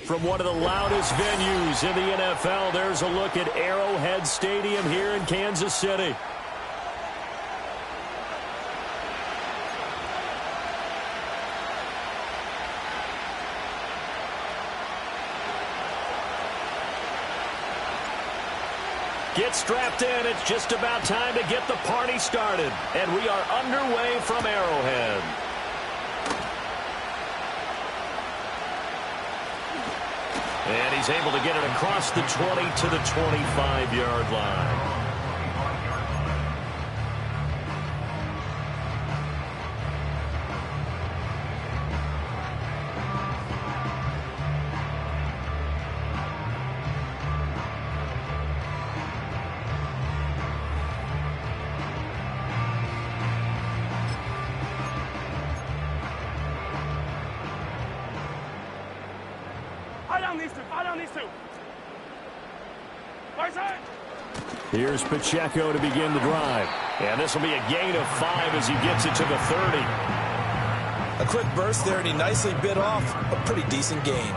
from one of the loudest venues in the NFL. There's a look at Arrowhead Stadium here in Kansas City. Get strapped in. It's just about time to get the party started. And we are underway from Arrowhead. And he's able to get it across the 20 to the 25-yard line. Here's Pacheco to begin the drive. And this will be a gain of 5 as he gets it to the 30. A quick burst there, and he nicely bit off a pretty decent gain.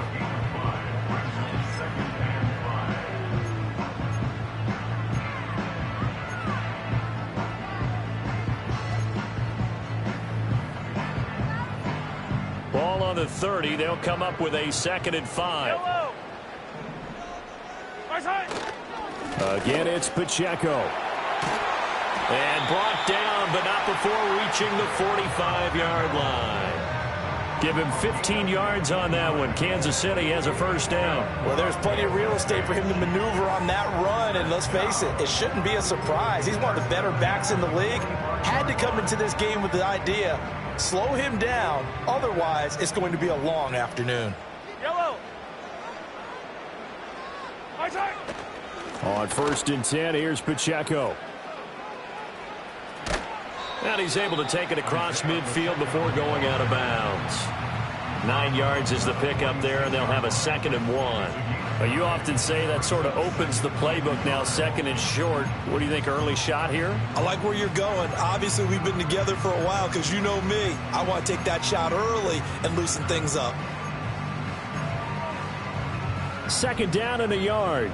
Ball on the 30. They'll come up with a 2nd and 5. Again, it's Pacheco. And brought down, but not before reaching the 45-yard line. Give him 15 yards on that one. Kansas City has a first down. Well, there's plenty of real estate for him to maneuver on that run, and let's face it, it shouldn't be a surprise. He's one of the better backs in the league. Had to come into this game with the idea, slow him down, otherwise it's going to be a long afternoon. Yellow. On 1st and 10, here's Pacheco. And he's able to take it across midfield before going out of bounds. 9 yards is the pickup there, and they'll have a 2nd and 1. But you often say that sort of opens the playbook now, 2nd and short. What do you think, early shot here? I like where you're going. Obviously, we've been together for a while because you know me. I want to take that shot early and loosen things up. 2nd down and a yard.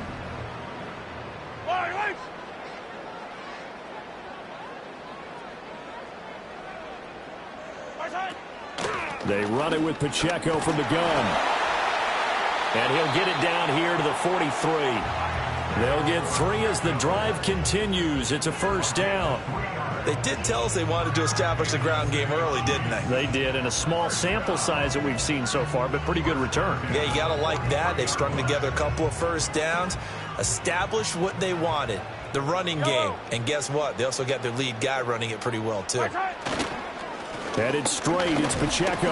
They run it with Pacheco from the gun. And he'll get it down here to the 43. They'll get 3 as the drive continues. It's a first down. They did tell us they wanted to establish the ground game early, didn't they? They did, in a small sample size that we've seen so far, but pretty good return. Yeah, you got to like that. They've strung together a couple of first downs, established what they wanted, the running game. And guess what? They also got their lead guy running it pretty well, too. Headed straight, it's Pacheco.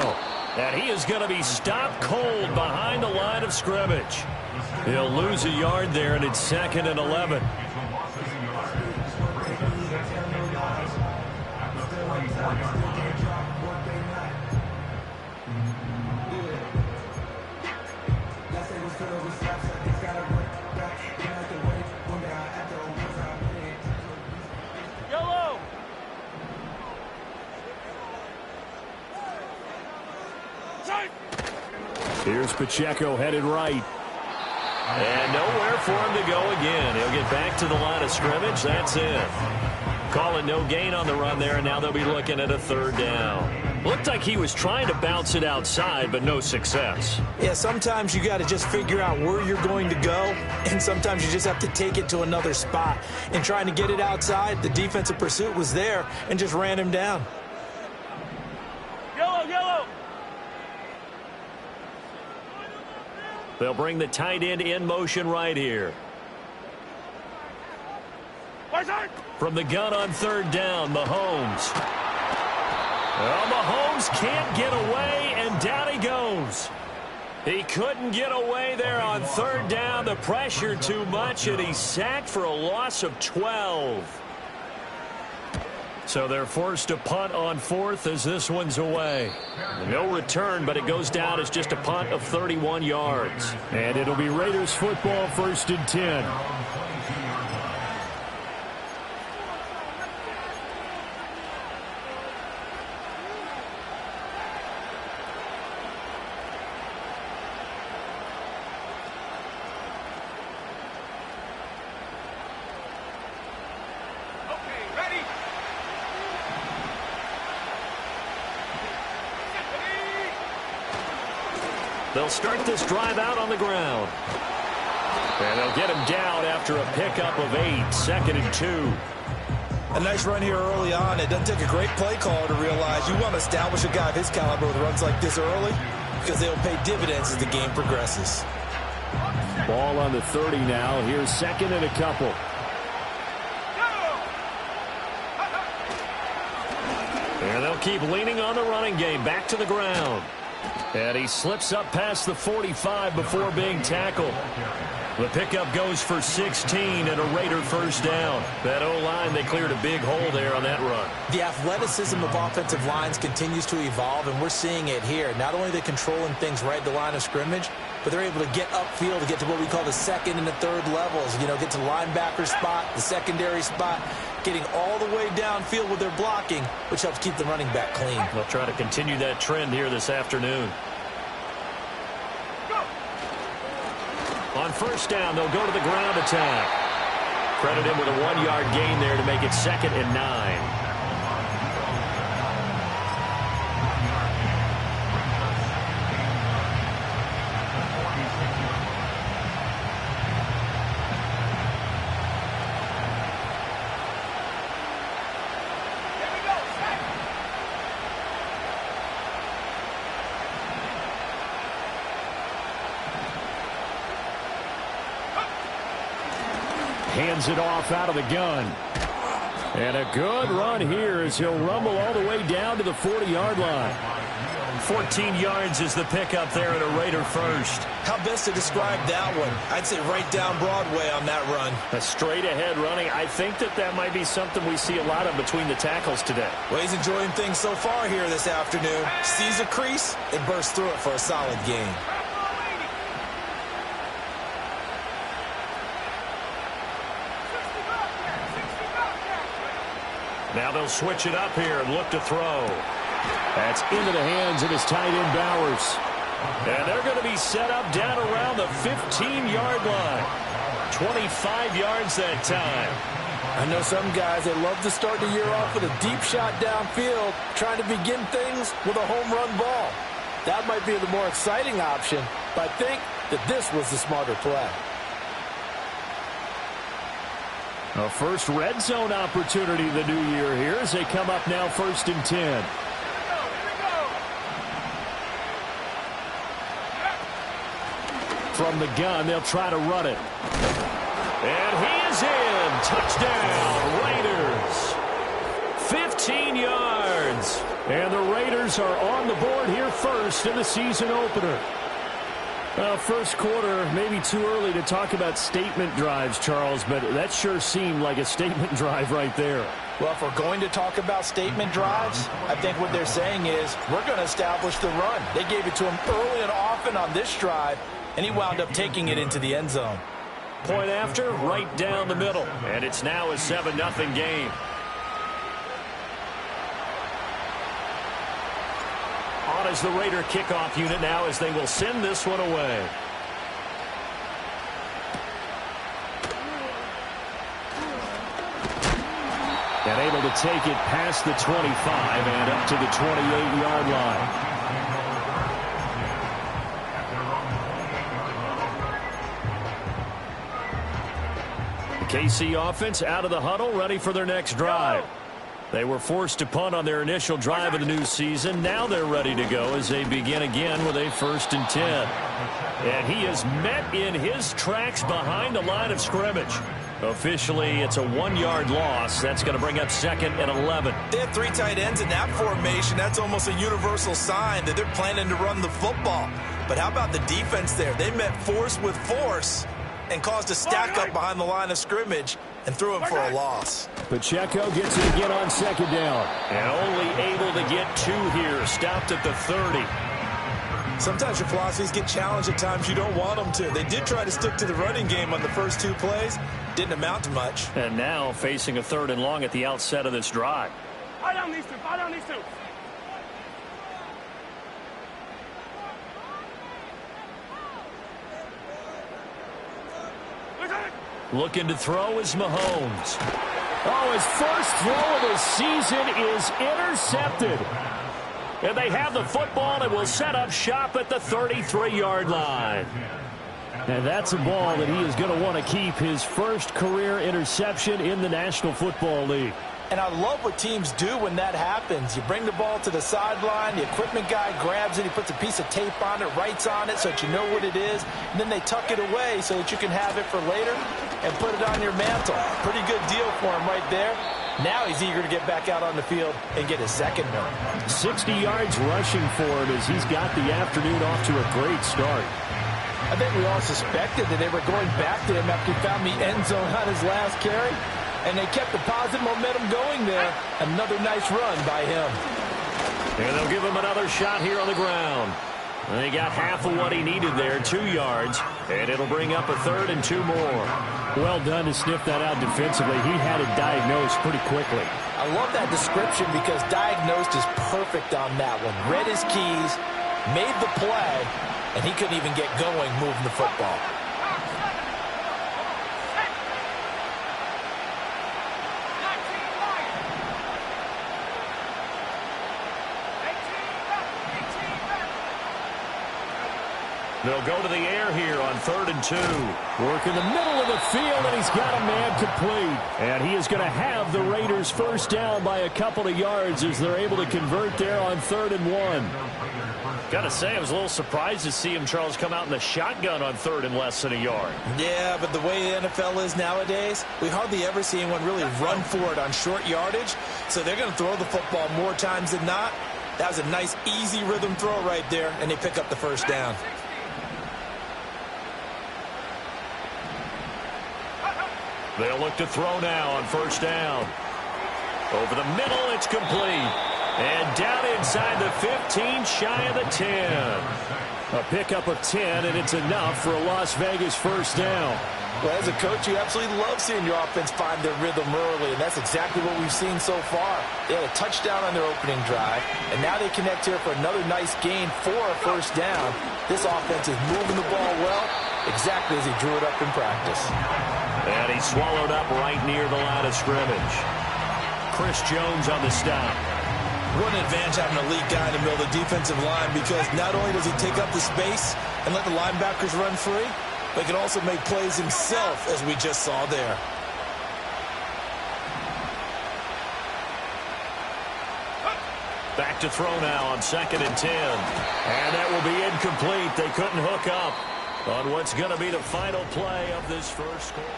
And he is going to be stopped cold behind the line of scrimmage. He'll lose a yard there, and it's 2nd and 11. Here's Pacheco headed right. And nowhere for him to go again. He'll get back to the line of scrimmage. That's it. Call it no gain on the run there, and now they'll be looking at a 3rd down. Looked like he was trying to bounce it outside, but no success. Yeah, sometimes you got to just figure out where you're going to go, and sometimes you just have to take it to another spot. And trying to get it outside, the defensive pursuit was there and just ran him down. Yellow. They'll bring the tight end in motion right here. From the gun on 3rd down, Mahomes. Well, Mahomes can't get away, and down he goes. He couldn't get away there on 3rd down. The pressure too much, and he's sacked for a loss of 12. So they're forced to punt on 4th as this one's away. No return, but it goes down as just a punt of 31 yards. And it'll be Raiders football, 1st and 10. They'll start this drive out on the ground. And they'll get him down after a pickup of 8, 2nd and 2. A nice run here early on. It doesn't take a great play caller to realize you want to establish a guy of his caliber with runs like this early because they'll pay dividends as the game progresses. Ball on the 30 now. Here's 2nd and a couple. And they'll keep leaning on the running game. Back to the ground. And he slips up past the 45 before being tackled. The pickup goes for 16 and a Raider first down. That O-line, they cleared a big hole there on that run. The athleticism of offensive lines continues to evolve, and we're seeing it here. Not only are they controlling things right at the line of scrimmage, but they're able to get upfield to get to what we call the 2nd and the 3rd levels. You know, get to the linebacker spot, the secondary spot, getting all the way downfield with their blocking, which helps keep the running back clean. They'll try to continue that trend here this afternoon. On first down, they'll go to the ground attack. Credit him with a 1-yard gain there to make it 2nd and 9. Hands it off out of the gun. And a good run here as he'll rumble all the way down to the 40-yard line. 14 yards is the pickup there at a Raider first. How best to describe that one? I'd say right down Broadway on that run. A straight-ahead running. I think that might be something we see a lot of between the tackles today. Well, he's enjoying things so far here this afternoon. Sees a crease and bursts through it for a solid gain. Now they'll switch it up here and look to throw. That's into the hands of his tight end, Bowers. And they're going to be set up down around the 15-yard line. 25 yards that time. I know some guys, they love to start the year off with a deep shot downfield, trying to begin things with a home run ball. That might be the more exciting option, but I think that this was the smarter play. A first red zone opportunity the new year here as they come up now 1st and 10. From the gun, they'll try to run it. And he is in. Touchdown, Raiders. 15 yards. And the Raiders are on the board here first in the season opener. Well, first quarter, maybe too early to talk about statement drives, Charles, but that sure seemed like a statement drive right there. Well, if we're going to talk about statement drives, I think what they're saying is we're going to establish the run. They gave it to him early and often on this drive, and he wound up taking it into the end zone. Point after, right down the middle, and it's now a 7-0 game. On as the Raider kickoff unit now as they will send this one away. And able to take it past the 25 and up to the 28-yard line. The KC offense out of the huddle, ready for their next drive. They were forced to punt on their initial drive of the new season. Now they're ready to go as they begin again with a 1st and 10. And he is met in his tracks behind the line of scrimmage. Officially, it's a 1-yard loss. That's going to bring up 2nd and 11. They have 3 tight ends in that formation. That's almost a universal sign that they're planning to run the football. But how about the defense there? They met force with force and caused a stack up behind the line of scrimmage and threw him for a loss. Pacheco gets it again on 2nd down. And only able to get 2 here. Stopped at the 30. Sometimes your philosophies get challenged at times you don't want them to. They did try to stick to the running game on the first 2 plays. Didn't amount to much. And now facing a 3rd and long at the outset of this drive. Fire down these 2. Fire down these 2. Looking to throw is Mahomes. Oh, his first throw of the season is intercepted. And they have the football and will set up shop at the 33-yard line. And that's a ball that he is going to want to keep, his first career interception in the National Football League. And I love what teams do when that happens. You bring the ball to the sideline, the equipment guy grabs it, he puts a piece of tape on it, writes on it so that you know what it is, and then they tuck it away so that you can have it for later and put it on your mantle. Pretty good deal for him right there. Now he's eager to get back out on the field and get his second one. 60 yards rushing for him as he's got the afternoon off to a great start. I think we all suspected that they were going back to him after he found the end zone on his last carry. And they kept the positive momentum going there. Another nice run by him. And they'll give him another shot here on the ground. And he got half of what he needed there, 2 yards. And it'll bring up a 3rd and 2 more. Well done to sniff that out defensively. He had it diagnosed pretty quickly. I love that description because diagnosed is perfect on that one. Read his keys, made the play, and he couldn't even get going moving the football. They'll go to the air here on 3rd and 2. Work in the middle of the field, and he's got a man complete. And he is going to have the Raiders first down by a couple of yards as they're able to convert there on 3rd and 1. Got to say, I was a little surprised to see him, Charles, come out in the shotgun on 3rd and less than a yard. Yeah, but the way the NFL is nowadays, we hardly ever see anyone really run for it on short yardage. So they're going to throw the football more times than not. That was a nice, easy rhythm throw right there, and they pick up the first down. They'll look to throw now on 1st down. Over the middle, it's complete. And down inside the 15, shy of the 10. A pickup of 10, and it's enough for a Las Vegas first down. Well, as a coach, you absolutely love seeing your offense find their rhythm early, and that's exactly what we've seen so far. They had a touchdown on their opening drive, and now they connect here for another nice gain for a first down. This offense is moving the ball well, exactly as he drew it up in practice. And he swallowed up right near the line of scrimmage. Chris Jones on the stop. What an advantage having an elite guy in the middle of the defensive line, because not only does he take up the space and let the linebackers run free, but he can also make plays himself, as we just saw there. Back to throw now on 2nd and 10. And that will be incomplete. They couldn't hook up on what's going to be the final play of this first quarter.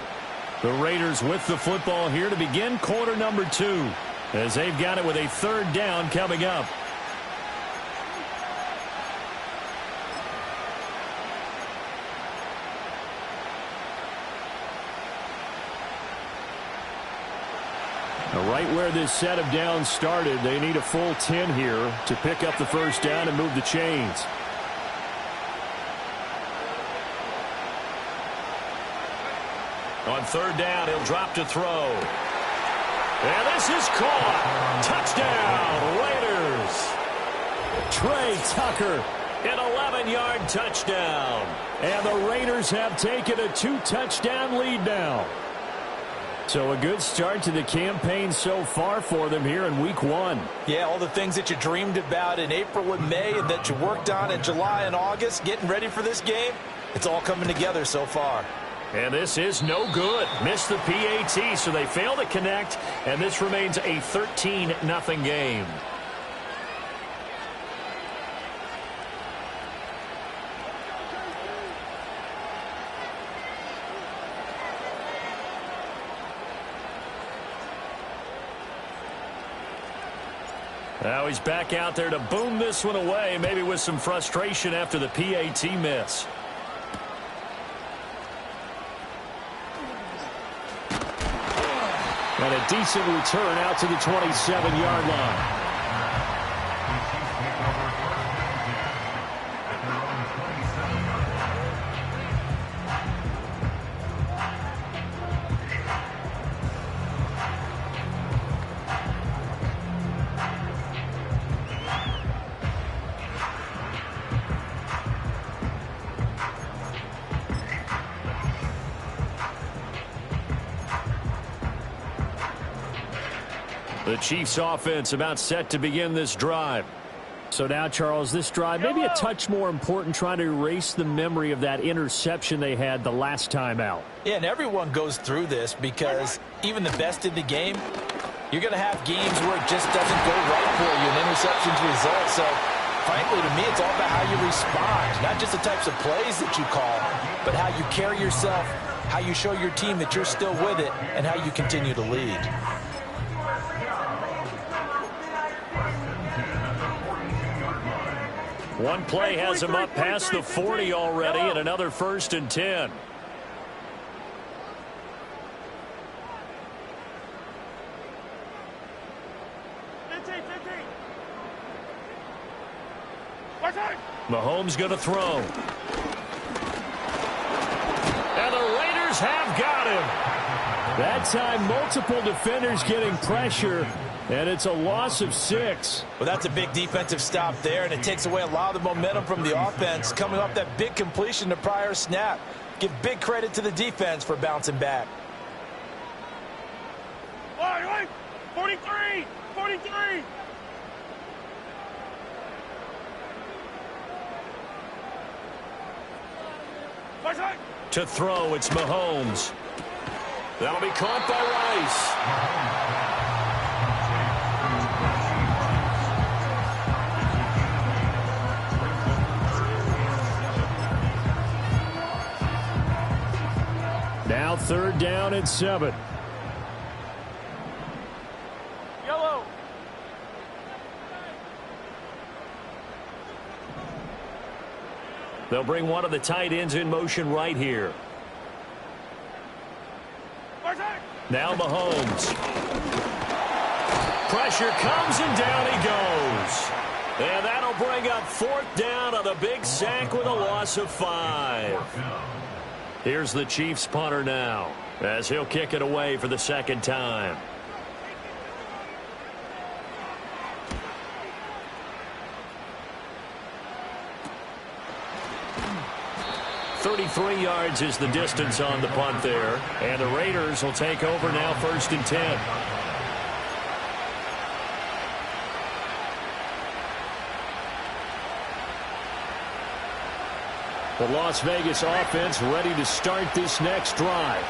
The Raiders with the football here to begin quarter number 2, as they've got it with a 3rd down coming up. Right where this set of downs started, they need a full 10 here to pick up the first down and move the chains. On 3rd down, he'll drop to throw. And this is caught. Touchdown, Raiders. Trey Tucker. An 11-yard touchdown. And the Raiders have taken a 2-touchdown lead now. So a good start to the campaign so far for them here in week 1. Yeah, all the things that you dreamed about in April and May and that you worked on in July and August, getting ready for this game, it's all coming together so far. And this is no good. Missed the PAT, so they fail to connect, and this remains a 13-0 game. Now he's back out there to boom this one away, maybe with some frustration after the PAT miss. And a decent return out to the 27-yard line. The Chiefs offense about set to begin this drive. So now, Charles, this drive, maybe a touch more important, trying to erase the memory of that interception they had the last time out. Yeah, and everyone goes through this because even the best in the game, you're going to have games where it just doesn't go right for you, and interceptions result. So, frankly, to me, it's all about how you respond, not just the types of plays that you call, but how you carry yourself, how you show your team that you're still with it, and how you continue to lead. One play has him up past the 40 already, and another 1st and 10. Mahomes going to throw. And the Raiders have got him. That time, multiple defenders getting pressure, and it's a loss of 6. Well, that's a big defensive stop there, and it takes away a lot of the momentum from the offense coming off that big completion the prior snap. Give big credit to the defense for bouncing back. 43! 43! To throw, it's Mahomes. That'll be caught by Rice. Now 3rd down and 7. Yellow. They'll bring one of the tight ends in motion right here. Now Mahomes. Pressure comes and down he goes. And that'll bring up 4th down on the big sack with a loss of 5. Here's the Chiefs punter now as he'll kick it away for the 2nd time. .33 yards is the distance on the punt there. And the Raiders will take over now 1st and 10. The Las Vegas offense ready to start this next drive.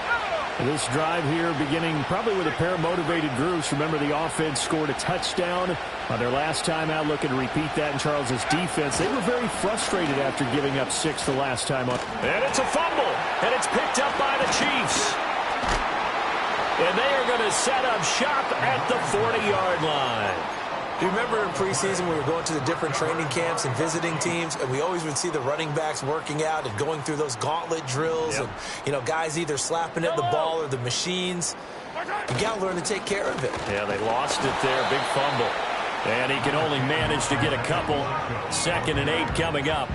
This drive here beginning probably with a pair of motivated groups. Remember, the offense scored a touchdown on their last time out. Looking to repeat that in Charles's defense. They were very frustrated after giving up 6 the last time up. And it's a fumble, and it's picked up by the Chiefs. And they are going to set up shop at the 40-yard line. Do you remember in preseason we were going to the different training camps and visiting teams, and we always would see the running backs working out and going through those gauntlet drills, and, you know, guys either slapping at the ball or the machines. You got to learn to take care of it. Yeah, they lost it there. Big fumble. And he can only manage to get a couple. 2nd and 8 coming up.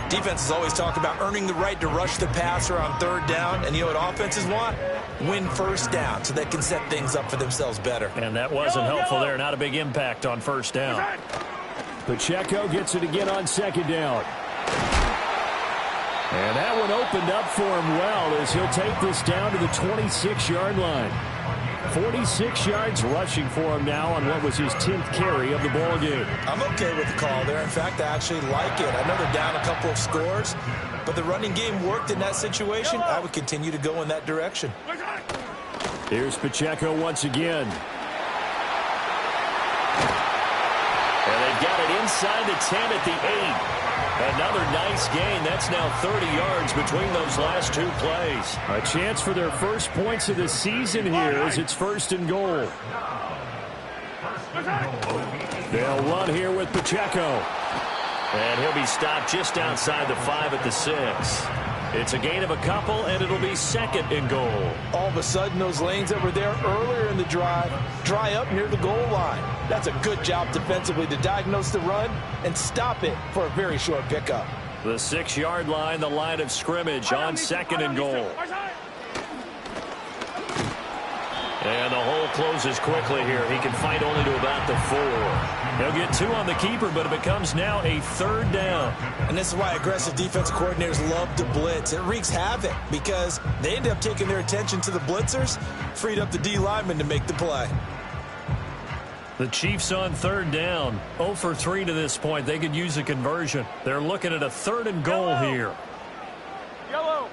Defenses always talk about earning the right to rush the passer on 3rd down, and you know what offenses want? Win 1st down so they can set things up for themselves better. And that wasn't helpful there. Not a big impact on 1st down. Pacheco gets it again on 2nd down. And that one opened up for him well as he'll take this down to the 26-yard line. 46 yards rushing for him now on what was his 10th carry of the ball game. I'm okay with the call there. In fact, I actually like it. I know they're down a couple of scores, but the running game worked in that situation. I would continue to go in that direction. Here's Pacheco once again. And they've got it inside the 10 at the 8. Another nice gain. That's now 30 yards between those last 2 plays. A chance for their first points of the season here as it's 1st and goal. They'll run here with Pacheco. And he'll be stopped just outside the 5 at the 6. It's a gain of a couple, and it'll be 2nd and goal. All of a sudden, those lanes that were there earlier in the drive dry up near the goal line. That's a good job defensively to diagnose the run and stop it for a very short pickup. The 6-yard line, the line of scrimmage on 2nd and goal. And the hole closes quickly here. He can fight only to about the 4. He'll get 2 on the keeper, but it becomes now a 3rd down. And this is why aggressive defense coordinators love to blitz. It wreaks havoc because they end up taking their attention to the blitzers, freed up the D lineman to make the play. The Chiefs on third down. 0 for 3 to this point. They could use a conversion. They're looking at a 3rd and goal here. Yellow.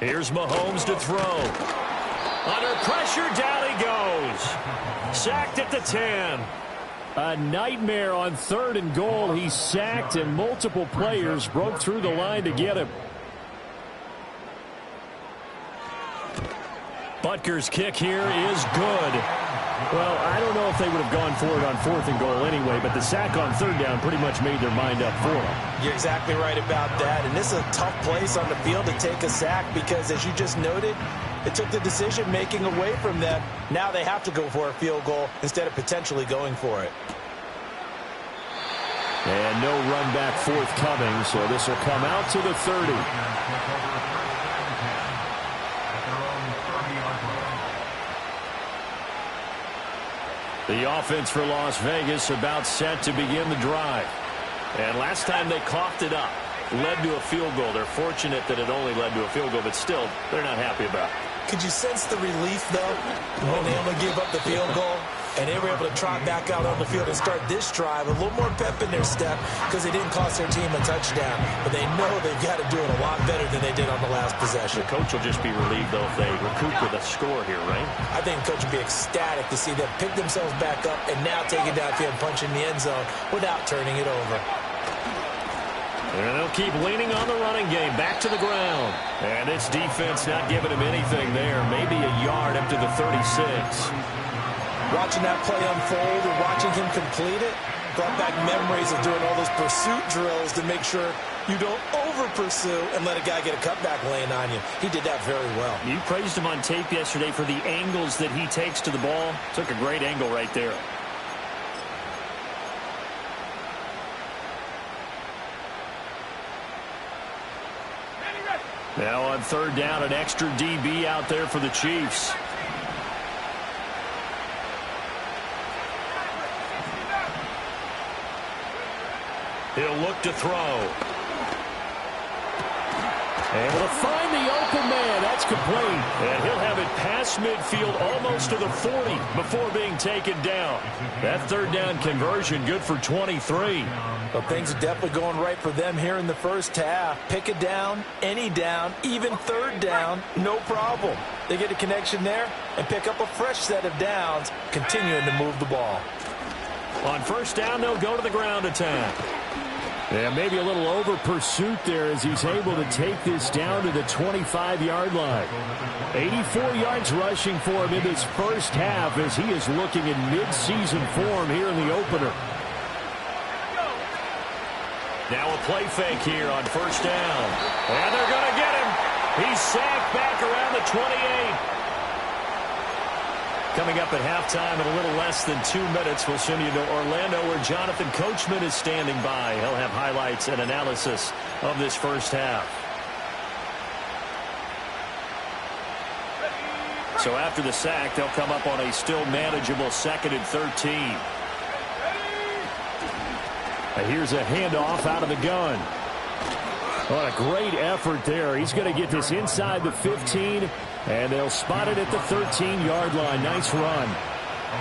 Here's Mahomes to throw. Under pressure, down he goes. Sacked at the 10. A nightmare on 3rd and goal. He's sacked, and multiple players broke through the line to get him. Butker's kick here is good. Well, I don't know if they would have gone for it on 4th and goal anyway, but the sack on 3rd down pretty much made their mind up for them. You're exactly right about that, and this is a tough place on the field to take a sack because, as you just noted, it took the decision-making away from them. Now they have to go for a field goal instead of potentially going for it. And no run back forthcoming, so this will come out to the 30. The offense for Las Vegas about set to begin the drive. And last time they coughed it up, led to a field goal. They're fortunate that it only led to a field goal, but still, they're not happy about it. Could you sense the relief, though, when they only gave up the field goal? And they were able to trot back out on the field and start this drive with a little more pep in their step because they didn't cost their team a touchdown. But they know they've got to do it a lot better than they did on the last possession. The coach will just be relieved, though, if they recoup with a score here, right? I think the coach will be ecstatic to see them pick themselves back up and now take it downfield and punch in the end zone without turning it over. And they'll keep leaning on the running game. Back to the ground. And it's defense not giving him anything there. Maybe a yard up to the 36. Watching that play unfold and watching him complete it brought back memories of doing all those pursuit drills to make sure you don't over-pursue and let a guy get a cutback lane on you. He did that very well. You praised him on tape yesterday for the angles that he takes to the ball. Took a great angle right there. Now on third down, an extra DB out there for the Chiefs. He'll look to throw. Able to find the open man. That's complete. And he'll have it past midfield almost to the 40 before being taken down. That third down conversion good for 23. Well, things are definitely going right for them here in the first half. Pick it down, any down, even third down, no problem. They get a connection there and pick up a fresh set of downs, continuing to move the ball. On first down, they'll go to the ground attack. Yeah, maybe a little over pursuit there as he's able to take this down to the 25-yard line. 84 yards rushing for him in this first half as he is looking in mid-season form here in the opener. Now a play fake here on first down. And they're going to get him. He's sacked back around the 28. Coming up at halftime in a little less than 2 minutes, we'll send you to Orlando where Jonathan Coachman is standing by. He'll have highlights and analysis of this first half. So after the sack, they'll come up on a still manageable 2nd and 13. Here's a handoff out of the gun. What a great effort there. He's going to get this inside the 15, and they'll spot it at the 13-yard line. Nice run.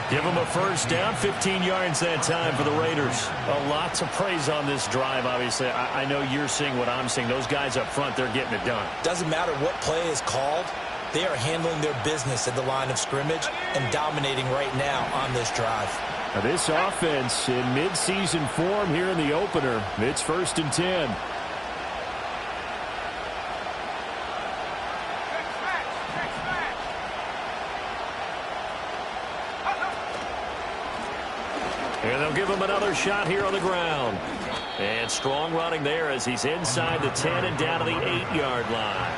Give them a first down, 15 yards that time for the Raiders. A lot to praise on this drive, obviously. I know you're seeing what I'm seeing. Those guys up front, they're getting it done. Doesn't matter what play is called. They are handling their business at the line of scrimmage and dominating right now on this drive. Now this offense in mid-season form here in the opener. It's 1st and 10. And they'll give him another shot here on the ground. And strong running there as he's inside the 10 and down to the 8-yard line.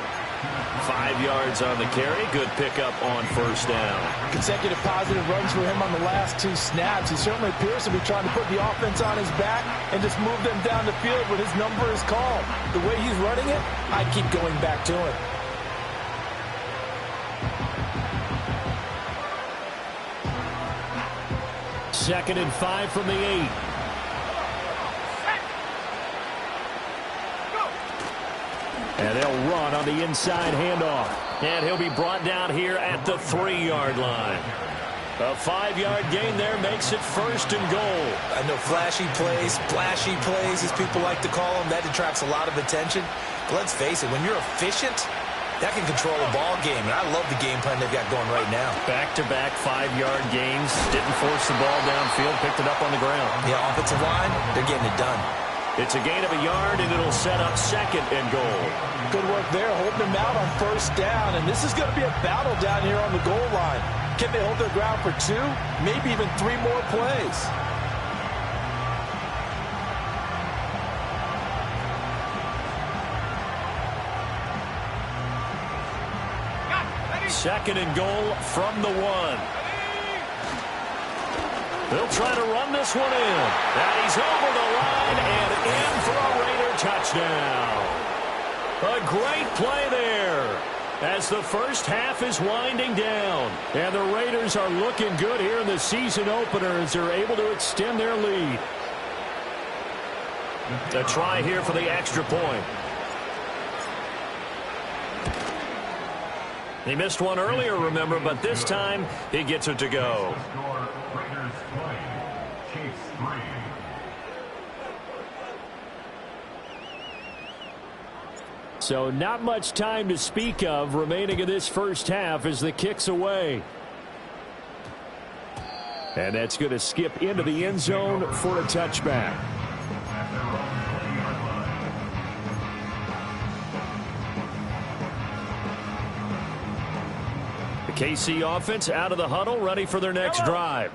5 yards on the carry. Good pickup on first down. Consecutive positive runs for him on the last 2 snaps. He certainly appears to be trying to put the offense on his back and just move them down the field when his number is called. The way he's running it, I keep going back to him. Second and 5 from the 8. And they'll run on the inside handoff. And he'll be brought down here at the 3-yard line. A 5-yard gain there makes it 1st and goal. I know flashy plays, splashy plays, as people like to call them, that attracts a lot of attention. But let's face it, when you're efficient, that can control a ball game. And I love the game plan they've got going right now. Back-to-back 5-yard gains. Didn't force the ball downfield. Picked it up on the ground. Yeah, offensive line, they're getting it done. It's a gain of a yard, and it'll set up 2nd and goal. Good work there, holding them out on 1st down. And this is going to be a battle down here on the goal line. Can they hold their ground for 2, maybe even 3 more plays? Second and goal from the 1. They'll try to run this one in. And he's over the line and in for a Raider touchdown. A great play there as the first half is winding down. And the Raiders are looking good here in the season opener as they're able to extend their lead. A try here for the extra point. He missed one earlier, remember, but this time he gets it to go. So not much time to speak of remaining in this first half as the kick's away. And that's going to skip into the end zone for a touchback. The KC offense out of the huddle, ready for their next drive.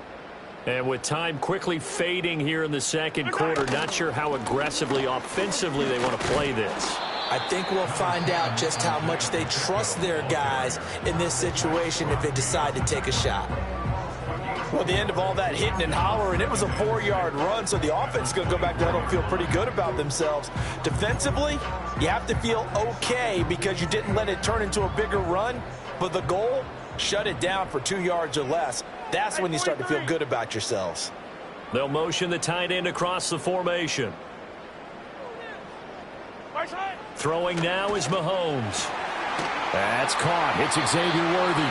And with time quickly fading here in the second quarter, not sure how aggressively, offensively they want to play this. I think we'll find out just how much they trust their guys in this situation if they decide to take a shot. Well, the end of all that hitting and hollering, it was a 4-yard run, so the offense is going to go back to huddle and feel pretty good about themselves. Defensively, you have to feel okay because you didn't let it turn into a bigger run, but the goal, shut it down for 2 yards or less. That's when you start to feel good about yourselves. They'll motion the tight end across the formation. Throwing now is Mahomes. That's caught. It's Xavier Worthy.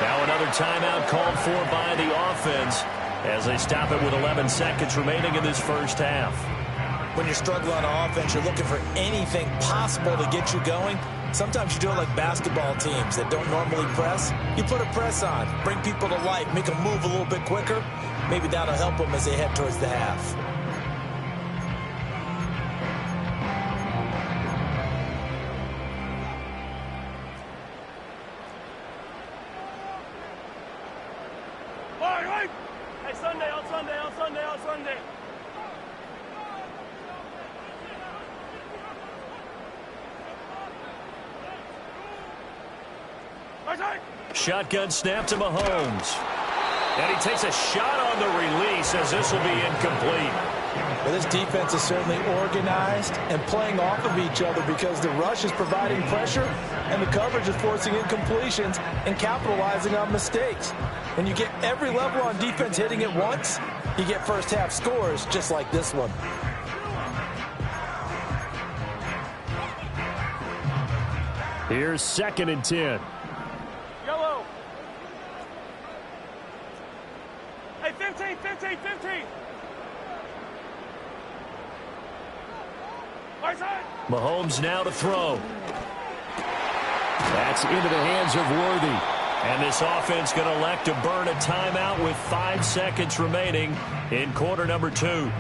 Now another timeout called for by the offense as they stop it with 11 seconds remaining in this first half. When you're struggling on offense, you're looking for anything possible to get you going. Sometimes you do it like basketball teams that don't normally press. You put a press on, bring people to life, make them move a little bit quicker. Maybe that'll help them as they head towards the half. Shotgun snap to Mahomes. And he takes a shot on the release as this will be incomplete. Well, this defense is certainly organized and playing off of each other because the rush is providing pressure and the coverage is forcing incompletions and capitalizing on mistakes. When you get every level on defense hitting it once, you get first half scores just like this one. Here's 2nd and 10. Yellow. Hey, 15, 15, 15. Right side. Mahomes now to throw. That's into the hands of Worthy. And this offense going to elect to burn a timeout with 5 seconds remaining in quarter number 2.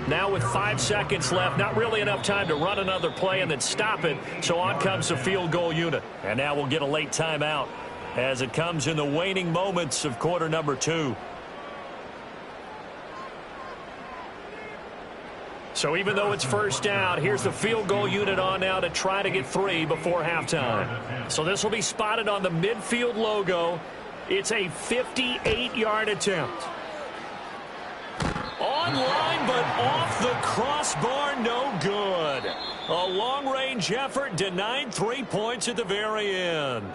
Now with 5 seconds left, not really enough time to run another play and then stop it. So on comes the field goal unit. And now we'll get a late timeout as it comes in the waning moments of quarter number 2. So even though it's first down, here's the field goal unit on now to try to get 3 before halftime. So this will be spotted on the midfield logo. It's a 58-yard attempt. Online, but off the crossbar, no good. A long-range effort denied 3 points at the very end.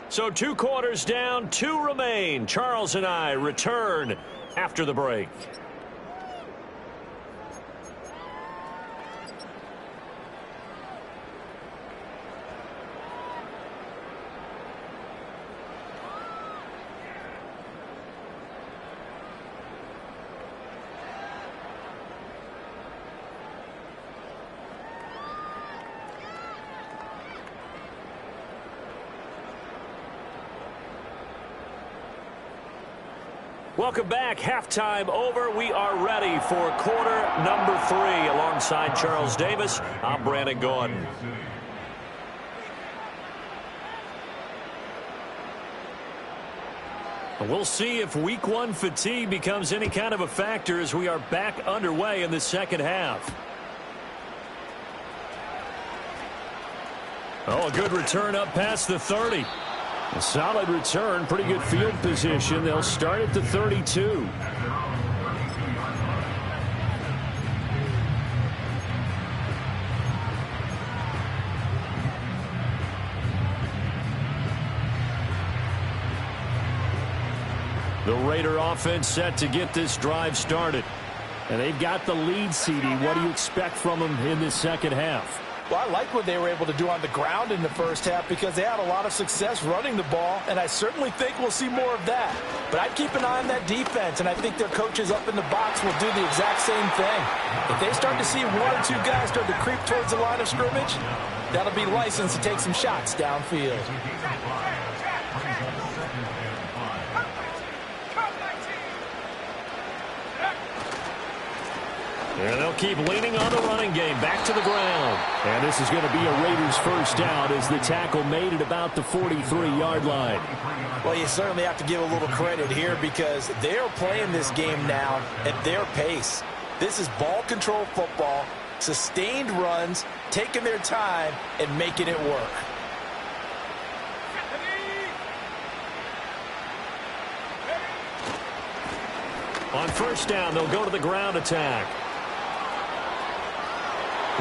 So 2 quarters down, 2 remain. Charles and I return after the break. Welcome back. Halftime over. We are ready for quarter number 3. Alongside Charles Davis, I'm Brandon Gordon. We'll see if week 1 fatigue becomes any kind of a factor as we are back underway in the second half. Oh, a good return up past the 30. A solid return, pretty good field position. They'll start at the 32. The Raider offense set to get this drive started. And they've got the lead, CD. What do you expect from them in this second half? Well, I like what they were able to do on the ground in the first half because they had a lot of success running the ball, and I certainly think we'll see more of that. But I'd keep an eye on that defense, and I think their coaches up in the box will do the exact same thing. If they start to see 1 or 2 guys start to creep towards the line of scrimmage, that'll be licensed to take some shots downfield. And they'll keep leaning on the running game. Back to the ground. And this is going to be a Raiders first down as the tackle made at about the 43-yard line. Well, you certainly have to give a little credit here because they're playing this game now at their pace. This is ball control football, sustained runs, taking their time, and making it work. On first down, they'll go to the ground attack.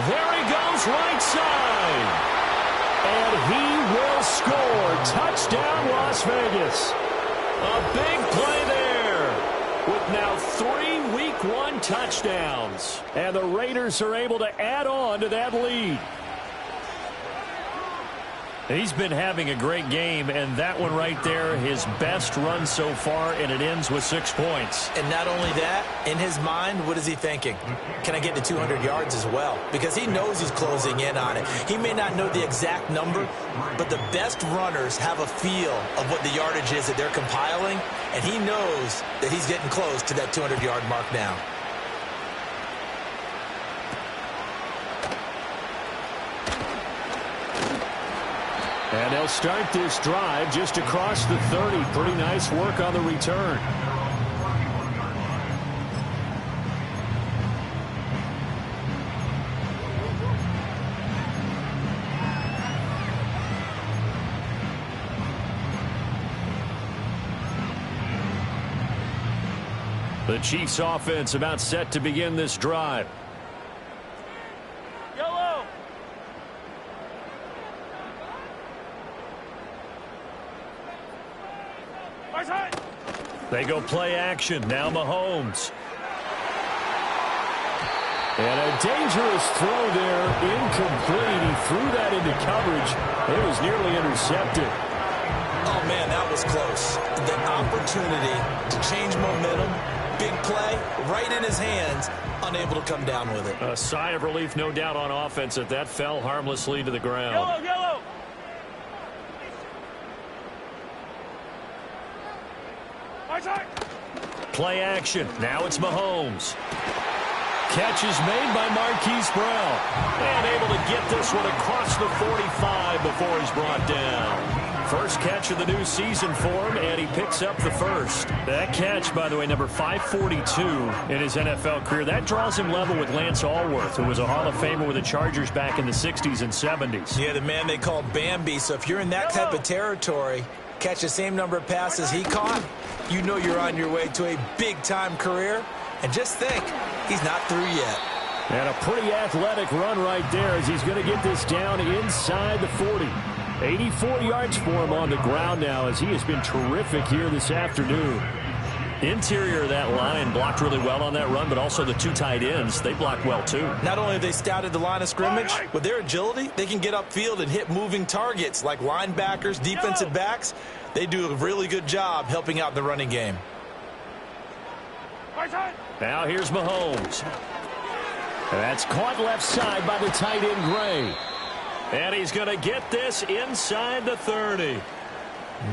There he goes, right side. And he will score. Touchdown, Las Vegas. A big play there with now 3 Week 1 touchdowns. And the Raiders are able to add on to that lead. He's been having a great game, and that one right there, his best run so far, and it ends with 6 points. And not only that, in his mind, what is he thinking? Can I get to 200 yards as well? Because he knows he's closing in on it. He may not know the exact number, but the best runners have a feel of what the yardage is that they're compiling, and he knows that he's getting close to that 200-yard mark now. And they'll start this drive just across the 30. Pretty nice work on the return. The Chiefs offense about set to begin this drive. They go play action. Now Mahomes. And a dangerous throw there. Incomplete. He threw that into coverage. It was nearly intercepted. Oh, man, that was close. The opportunity to change momentum, big play, right in his hands, unable to come down with it. A sigh of relief, no doubt, on offense that that fell harmlessly to the ground. Yellow, yellow. Play action. Now it's Mahomes. Catch is made by Marquise Brown. And able to get this one across the 45 before he's brought down. First catch of the new season for him, and he picks up the first. That catch, by the way, number 542 in his NFL career. That draws him level with Lance Allworth, who was a Hall of Famer with the Chargers back in the 60s and 70s. Yeah, the man they called Bambi. So if you're in that type of territory, catch the same number of passes he caught, you know you're on your way to a big-time career. And just think, he's not through yet. And a pretty athletic run right there as he's going to get this down inside the 40. 84 yards for him on the ground now as he has been terrific here this afternoon. Interior of that line blocked really well on that run, but also the two tight ends, they blocked well too. Not only have they scouted the line of scrimmage, with their agility, they can get upfield and hit moving targets like linebackers, defensive backs. They do a really good job helping out the running game. Now here's Mahomes. That's caught left side by the tight end Gray. And he's going to get this inside the 30.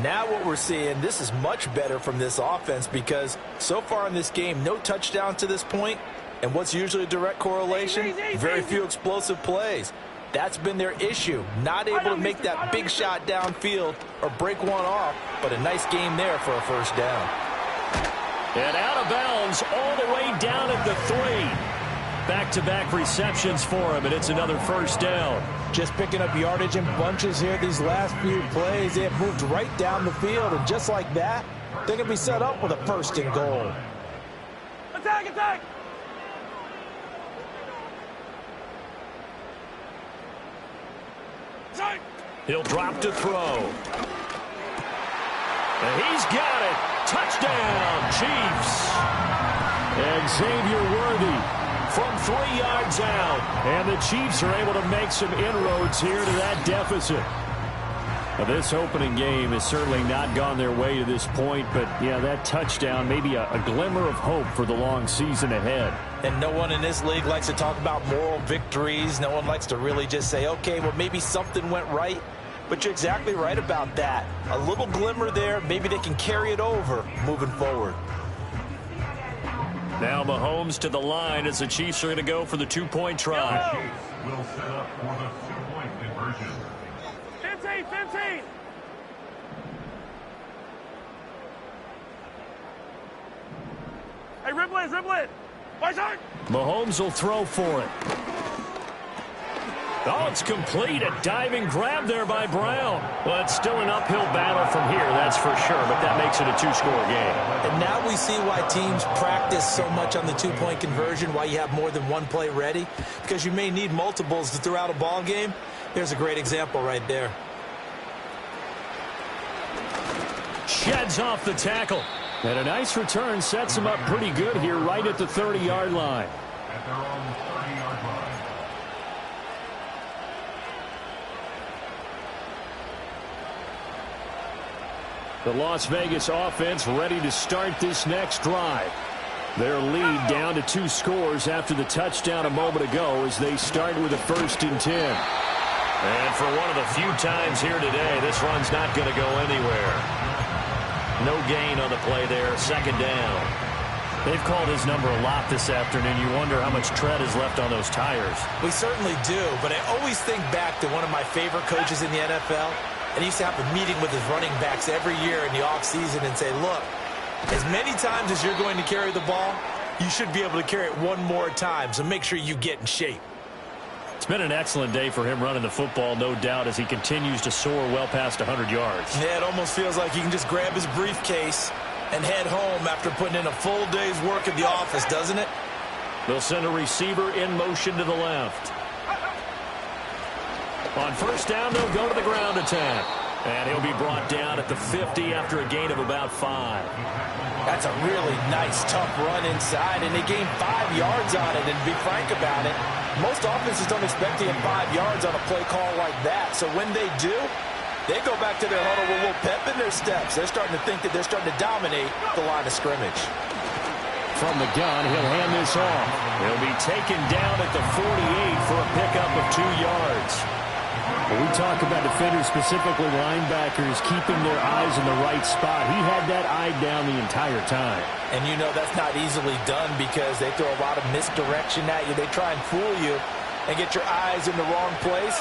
Now what we're seeing, this is much better from this offense because so far in this game, no touchdown to this point. And what's usually a direct correlation? Very few explosive plays. That's been their issue. Not able to make that big shot downfield or break one off, but a nice game there for a first down. And out of bounds all the way down at the 3. Back-to-back receptions for him, and it's another first down. Just picking up yardage in bunches here these last few plays. They have moved right down the field, and just like that, they're going to be set up with a first and goal. Attack, attack! He'll drop to throw. And he's got it. Touchdown, Chiefs. And Xavier Worthy from 3 yards out. And the Chiefs are able to make some inroads here to that deficit. Now, this opening game has certainly not gone their way to this point, but, yeah, that touchdown may be a glimmer of hope for the long season ahead. And no one in this league likes to talk about moral victories. No one likes to really just say, okay, well, maybe something went right. But you're exactly right about that. A little glimmer there. Maybe they can carry it over moving forward. Now Mahomes to the line as the Chiefs are going to go for the two-point try. Will set up for the two-point conversion. 15, 15. Hey, Riblet, Riblet. Mahomes will throw for it. Oh, it's complete. A diving grab there by Brown. Well, it's still an uphill battle from here, that's for sure, but that makes it a two-score game. And now we see why teams practice so much on the two-point conversion, why you have more than one play ready, because you may need multiples to throw out a ball game. There's a great example right there. Sheds off the tackle. And a nice return sets him up pretty good here right at the 30-yard line. At their own 30-yard line. The Las Vegas offense ready to start this next drive. Their lead down to 2 scores after the touchdown a moment ago as they start with a 1st and 10. And for one of the few times here today, this run's not going to go anywhere. No gain on the play there, 2nd down. They've called his number a lot this afternoon. You wonder how much tread is left on those tires. We certainly do, but I always think back to one of my favorite coaches in the NFL. And he used to have a meeting with his running backs every year in the offseason and say, look, as many times as you're going to carry the ball, you should be able to carry it one more time, so make sure you get in shape. It's been an excellent day for him running the football, no doubt, as he continues to soar well past 100 yards. Yeah, it almost feels like he can just grab his briefcase and head home after putting in a full day's work at the office, doesn't it? They'll send a receiver in motion to the left. On 1st down, they'll go to the ground attack. And he'll be brought down at the 50 after a gain of about 5. That's a really nice, tough run inside, and they gained 5 yards on it. And to be frank about it, most offenses don't expect to get 5 yards on a play call like that. So when they do, they go back to their huddle with a little pep in their steps. They're starting to think that they're starting to dominate the line of scrimmage. From the gun, he'll hand this off. He'll be taken down at the 48 for a pickup of 2 yards. When we talk about defenders, specifically linebackers, keeping their eyes in the right spot, he had that eye down the entire time. And you know that's not easily done because they throw a lot of misdirection at you. They try and fool you and get your eyes in the wrong place.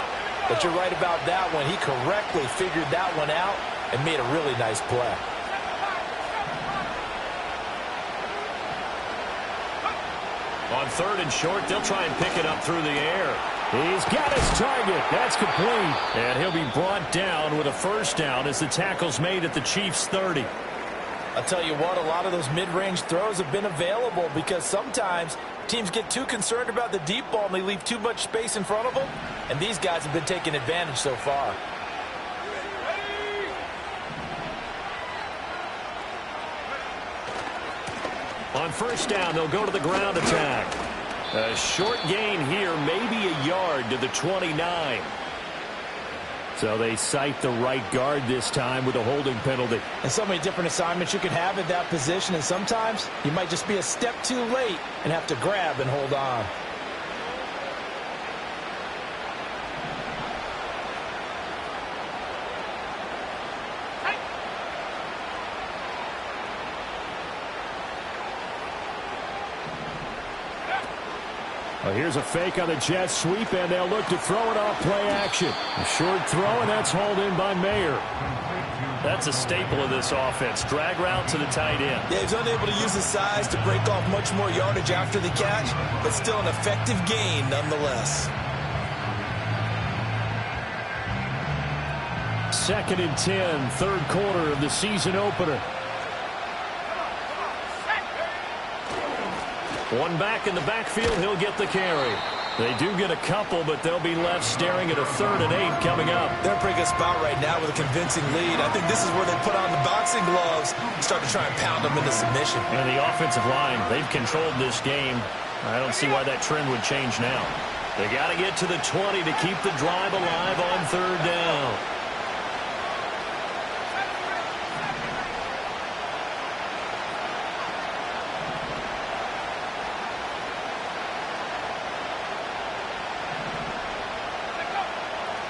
But you're right about that one. He correctly figured that one out and made a really nice play. On 3rd and short, they'll try and pick it up through the air. He's got his target. That's complete. And he'll be brought down with a 1st down as the tackle's made at the Chiefs' 30. I'll tell you what, a lot of those mid-range throws have been available because sometimes Teams get too concerned about the deep ball and they leave too much space in front of them. And these guys have been taking advantage so far. On first down, they'll go to the ground attack. A short gain here, maybe a yard to the 29. So they cite the right guard this time with a holding penalty. And so many different assignments you can have at that position, and sometimes you might just be a step too late and have to grab and hold on. Well, here's a fake on the jet sweep, and they'll look to throw it off play action. A short throw, and that's hauled in by Mayer. That's a staple of this offense. Drag route to the tight end. Yeah, he's unable to use his size to break off much more yardage after the catch, but still an effective gain nonetheless. 2nd and 10, third quarter of the season opener. One back in the backfield, he'll get the carry. They do get a couple, but they'll be left staring at a 3rd and 8 coming up. They're in a pretty good spot right now with a convincing lead. I think this is where they put on the boxing gloves and start to try and pound them into submission. And the offensive line, they've controlled this game. I don't see why that trend would change now. They got to get to the 20 to keep the drive alive on 3rd down.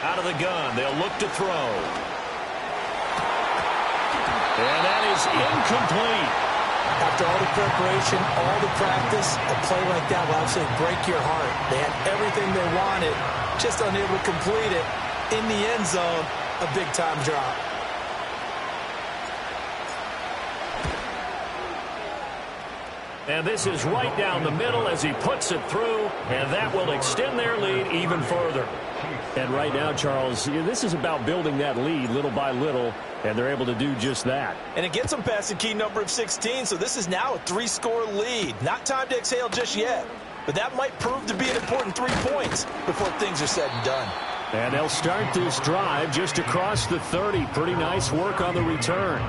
Out of the gun, they'll look to throw. And that is incomplete. After all the preparation, all the practice, a play like that will absolutely break your heart. They had everything they wanted, just unable to complete it. In the end zone, a big-time drop. And this is right down the middle as he puts it through, and that will extend their lead even further. And right now, Charles, this is about building that lead little by little, and they're able to do just that. And it gets them past the key number of 16, so this is now a 3-score lead. Not time to exhale just yet, but that might prove to be an important 3 points before things are said and done. And they'll start this drive just across the 30. Pretty nice work on the return.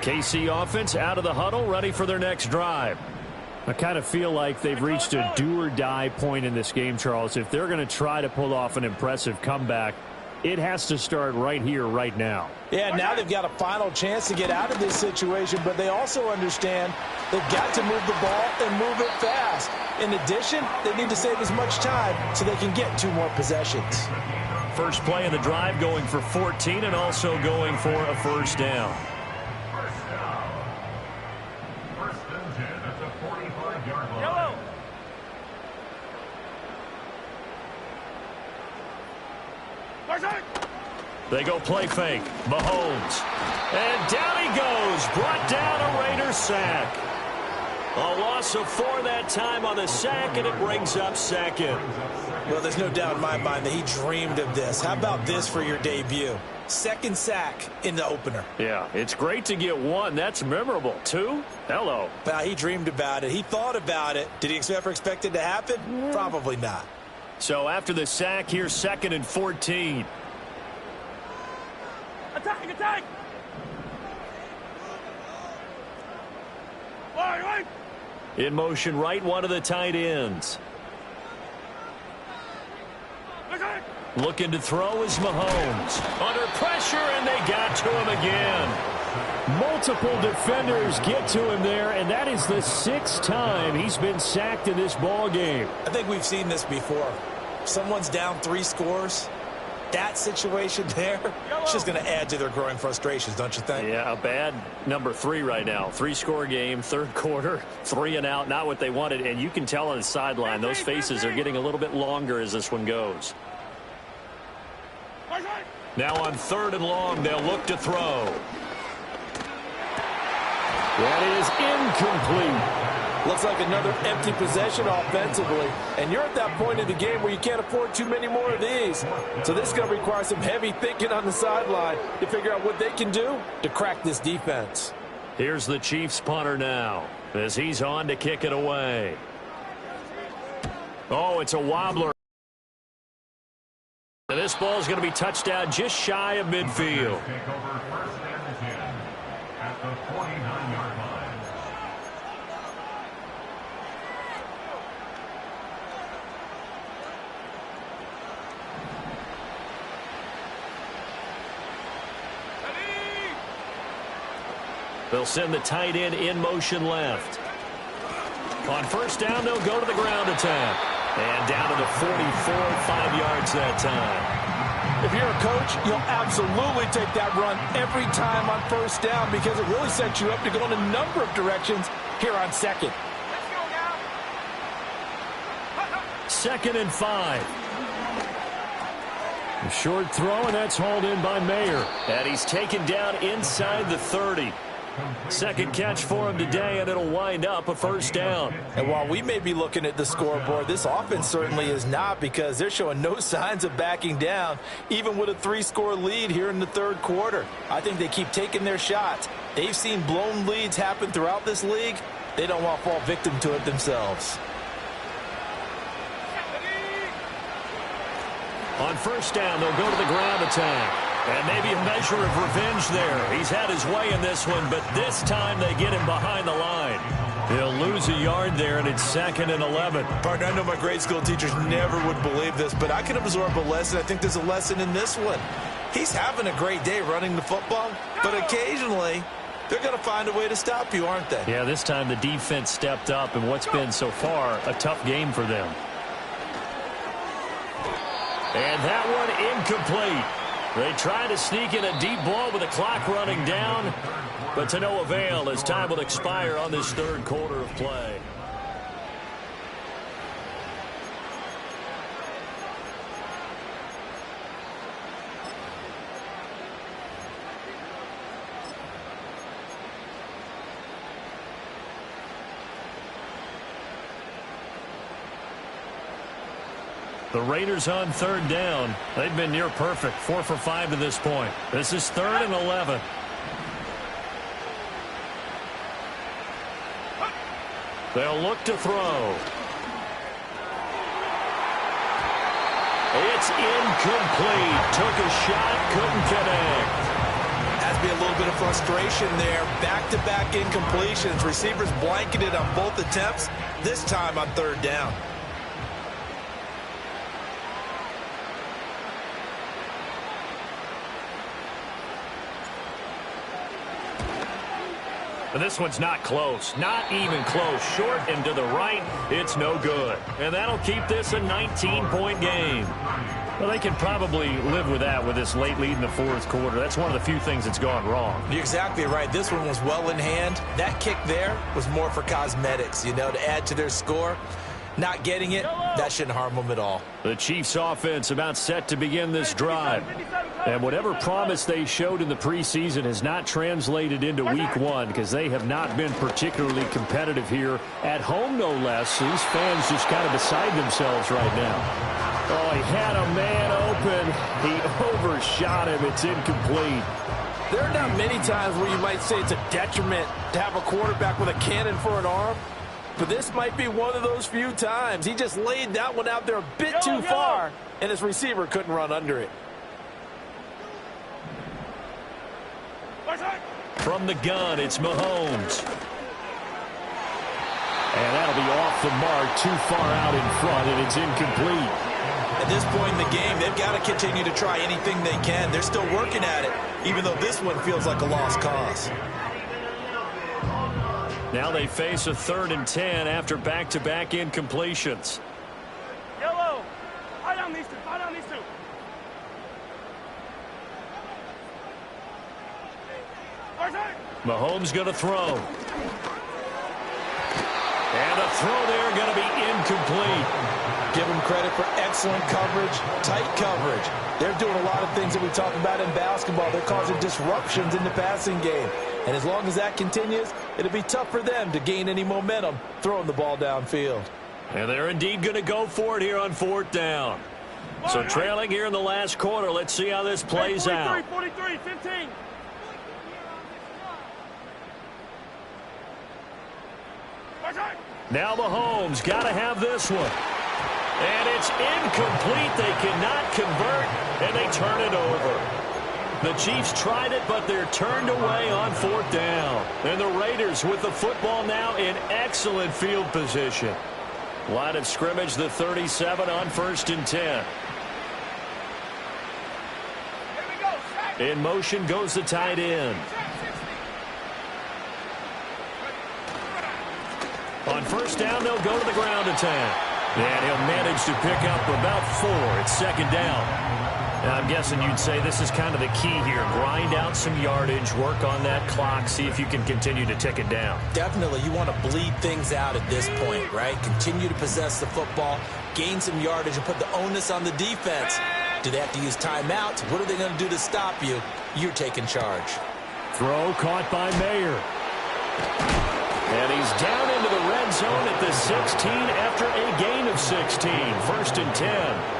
KC offense out of the huddle, ready for their next drive. I kind of feel like they've reached a do-or-die point in this game, Charles. If they're going to try to pull off an impressive comeback, it has to start right here, right now. Yeah, now they've got a final chance to get out of this situation, but they also understand they've got to move the ball and move it fast. In addition, they need to save as much time so they can get 2 more possessions. First play of the drive going for 14 and also going for a first down. They go play fake. Mahomes. And down he goes. Brought down a Raider sack. A loss of 4 that time on the sack, and it brings up 2nd. Well, there's no doubt in my mind that he dreamed of this. How about this for your debut? 2nd sack in the opener. Yeah, it's great to get 1. That's memorable. 2? Hello. Well, he dreamed about it. He thought about it. Did he ever expect it to happen? Probably not. So after the sack, here's 2nd and 14. Attack, attack! Right. In motion right, one of the tight ends. Attack! Looking to throw is Mahomes. Under pressure, and they got to him again. Multiple defenders get to him there, and that is the 6th time he's been sacked in this ball game. I think we've seen this before. Someone's down 3 scores. That situation there, it's just going to add to their growing frustrations, don't you think? Yeah, a bad number 3 right now. 3-score game, 3rd quarter, 3 and out, not what they wanted. And you can tell on the sideline, those faces are getting a little bit longer as this one goes. Now on 3rd and long, they'll look to throw. That is incomplete. Looks like another empty possession offensively. And you're at that point in the game where you can't afford too many more of these. So this is going to require some heavy thinking on the sideline to figure out what they can do to crack this defense. Here's the Chiefs punter now as he's on to kick it away. Oh, it's a wobbler. And this ball is going to be touched down just shy of midfield. Take over first and 10 at the 49-yard line. They'll send the tight end in motion left. On first down, they'll go to the ground attack. And down to the 44, 5 yards that time. If you're a coach, you'll absolutely take that run every time on first down because it really sets you up to go in a number of directions here on second. Let's go now. 2nd and 5. A short throw, and that's hauled in by Mayer. And he's taken down inside the 30. Second catch for him today, and it'll wind up a first down. And while we may be looking at the scoreboard, this offense certainly is not because they're showing no signs of backing down, even with a 3-score lead here in the third quarter. I think they keep taking their shots. They've seen blown leads happen throughout this league. They don't want to fall victim to it themselves. On first down, they'll go to the ground attack. And maybe a measure of revenge there. He's had his way in this one, but this time they get him behind the line. He'll lose a yard there, and it's 2nd and 11. Partner, I know my grade school teachers never would believe this, but I can absorb a lesson. I think there's a lesson in this one. He's having a great day running the football, but occasionally they're going to find a way to stop you, aren't they? Yeah, this time the defense stepped up in what's been so far a tough game for them. And that one incomplete. They try to sneak in a deep ball with the clock running down, but to no avail as time will expire on this third quarter of play. The Raiders on third down. They've been near perfect, 4 for 5 to this point. This is 3rd and 11. They'll look to throw. It's incomplete. Took a shot, couldn't connect. Has to be a little bit of frustration there. Back-to-back incompletions. Receivers blanketed on both attempts, this time on third down. And this one's not close. Not even close. Short and to the right. It's no good. And that'll keep this a 19-point game. Well, they can probably live with that with this late lead in the fourth quarter. That's one of the few things that's gone wrong. You're exactly right. This one was well in hand. That kick there was more for cosmetics, you know, to add to their score. Not getting it, that shouldn't harm them at all. The Chiefs offense about set to begin this drive. And whatever promise they showed in the preseason has not translated into week one because they have not been particularly competitive here at home, no less. These fans just kind of beside themselves right now. Oh, he had a man open. He overshot him. It's incomplete. There are not many times where you might say it's a detriment to have a quarterback with a cannon for an arm. But this might be one of those few times. He just laid that one out there a bit too far, and his receiver couldn't run under it. From the gun, it's Mahomes. And that'll be off the mark, too far out in front, and it's incomplete. At this point in the game, they've got to continue to try anything they can. They're still working at it, even though this one feels like a lost cause. Now they face a 3rd and 10 after back-to-back incompletions. Yellow. Eye down these two. Eye down these two. Mahomes going to throw. And a throw there going to be incomplete. Give them credit for excellent coverage, tight coverage. They're doing a lot of things that we talk about in basketball. They're causing disruptions in the passing game. And as long as that continues, it'll be tough for them to gain any momentum throwing the ball downfield. And they're indeed going to go for it here on 4th down. So trailing here in the last quarter. Let's see how this plays out. 43, 15. Now Mahomes got to have this one. And it's incomplete. They cannot convert, and they turn it over. The Chiefs tried it, but they're turned away on 4th down. And the Raiders with the football now in excellent field position. Line of scrimmage, the 37 on 1st and 10. In motion goes the tight end. On 1st down, they'll go to the ground attack. And he'll manage to pick up about 4 at 2nd down. And I'm guessing you'd say this is kind of the key here. Grind out some yardage, work on that clock, see if you can continue to tick it down. Definitely, you want to bleed things out at this point, right? Continue to possess the football, gain some yardage, and put the onus on the defense. Do they have to use timeouts? What are they going to do to stop you? You're taking charge. Throw caught by Mayer. And he's down into the red zone at the 16 after a gain of 16. 1st and 10.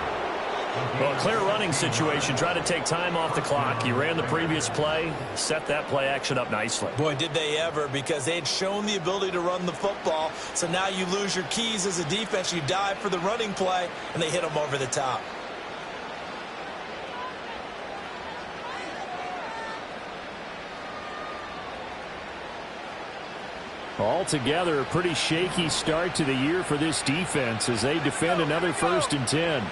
Well, clear running situation. Try to take time off the clock. He ran the previous play, set that play action up nicely. Boy, did they ever, because they had shown the ability to run the football. So now you lose your keys as a defense. You dive for the running play, and they hit them over the top. Altogether, a pretty shaky start to the year for this defense as they defend another 1st and 10.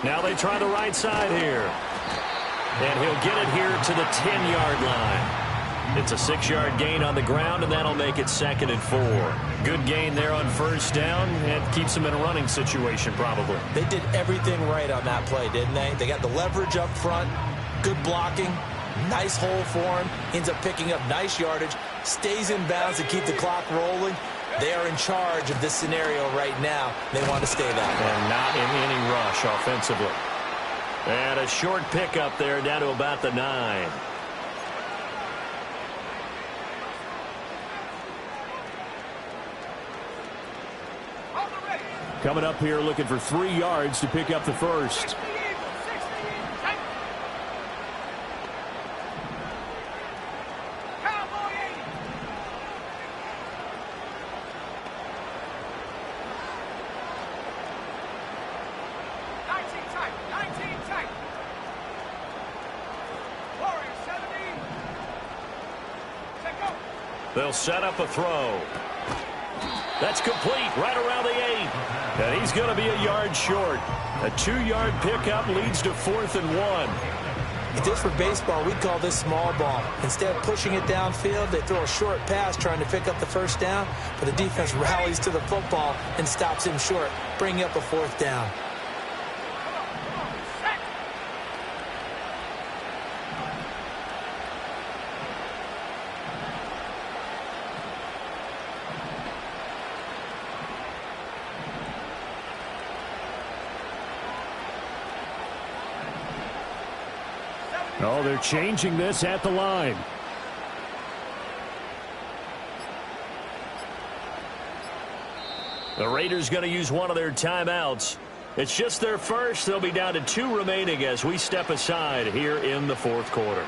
Now they try the right side here. And he'll get it here to the 10-yard line. It's a 6-yard gain on the ground, and that'll make it 2nd and 4. Good gain there on 1st down, and keeps them in a running situation probably. They did everything right on that play, didn't they? They got the leverage up front, good blocking, nice hole for him, ends up picking up nice yardage, stays in bounds to keep the clock rolling. They are in charge of this scenario right now. They want to stay that way. And not in any rush offensively. And a short pickup there down to about the 9. Coming up here looking for 3 yards to pick up the first. They'll set up a throw. That's complete right around the 8. And he's going to be a yard short. A 2-yard pickup leads to 4th and 1. If this were baseball, we'd call this small ball. Instead of pushing it downfield, they throw a short pass trying to pick up the 1st down, but the defense rallies to the football and stops him short, bringing up a 4th down. Oh, they're changing this at the line. The Raiders going to use one of their timeouts. It's just their first. They'll be down to 2 remaining as we step aside here in the 4th quarter.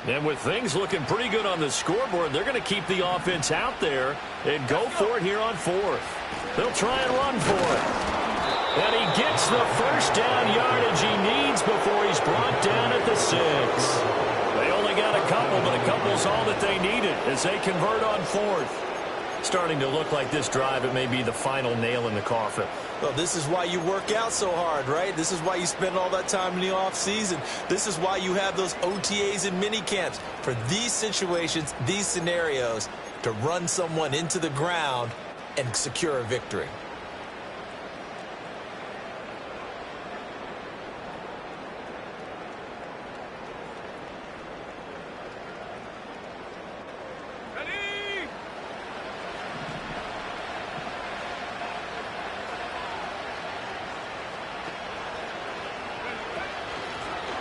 And with things looking pretty good on the scoreboard, they're going to keep the offense out there and go for it here on 4th. They'll try and run for it. And he gets the 1st down yardage he needs before he's brought down at the 6. They only got a couple, but a couple's all that they needed as they convert on 4th. Starting to look like this drive, it may be the final nail in the coffin. Well, this is why you work out so hard, right? This is why you spend all that time in the offseason. This is why you have those OTAs and mini camps. For these situations, these scenarios, to run someone into the ground and secure a victory.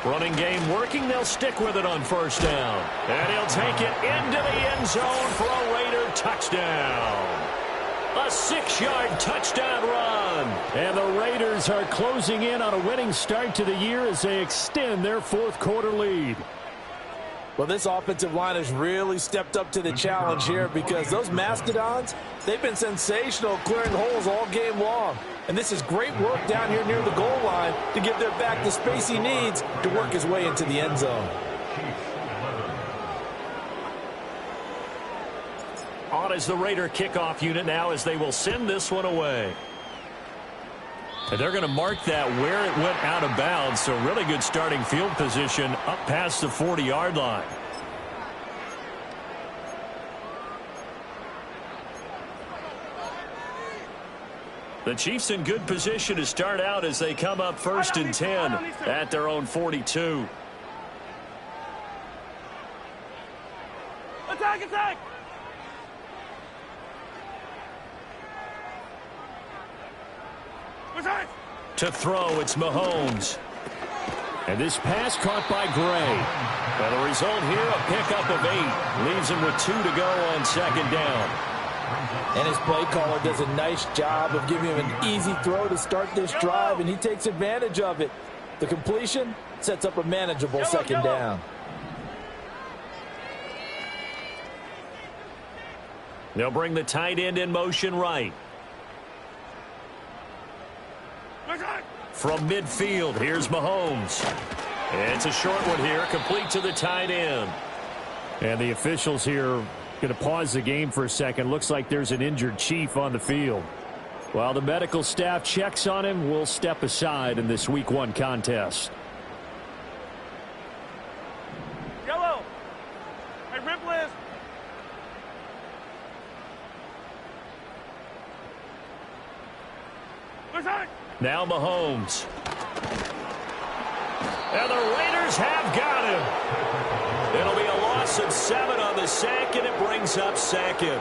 Running game working. They'll stick with it on first down. And he'll take it into the end zone for a Raider touchdown. A 6-yard touchdown run. And the Raiders are closing in on a winning start to the year as they extend their fourth-quarter lead. Well, this offensive line has really stepped up to the challenge here because those Mastodons, they've been sensational clearing holes all game long. And this is great work down here near the goal line to give their back the space he needs to work his way into the end zone. On is the Raider kickoff unit now as they will send this one away. And they're going to mark that where it went out of bounds, so really good starting field position up past the 40-yard line. The Chiefs in good position to start out as they come up 1st and 10 at their own 42. Attack, attack! To throw, it's Mahomes. And this pass caught by Gray. And the result here, a pickup of 8. Leaves him with 2 to go on 2nd down. And his play caller does a nice job of giving him an easy throw to start this drive, and he takes advantage of it. The completion sets up a manageable 2nd down. They'll bring the tight end in motion right. From midfield, here's Mahomes. It's a short one here, complete to the tight end. And the officials here going to pause the game for a second. Looks like there's an injured Chief on the field. While the medical staff checks on him, we'll step aside in this Week 1 contest. Yellow. Hey, rip list. Now Mahomes. And the Raiders have got him. It'll be a loss of 7 on the sack, and it brings up 2nd.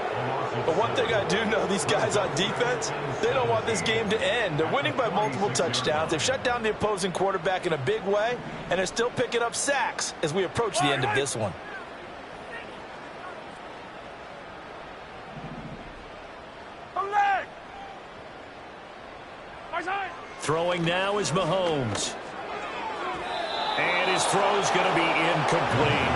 But one thing I do know, these guys on defense, they don't want this game to end. They're winning by multiple touchdowns. They've shut down the opposing quarterback in a big way, and they're still picking up sacks as we approach the end of this one. Throwing now is Mahomes. And his throw's going to be incomplete.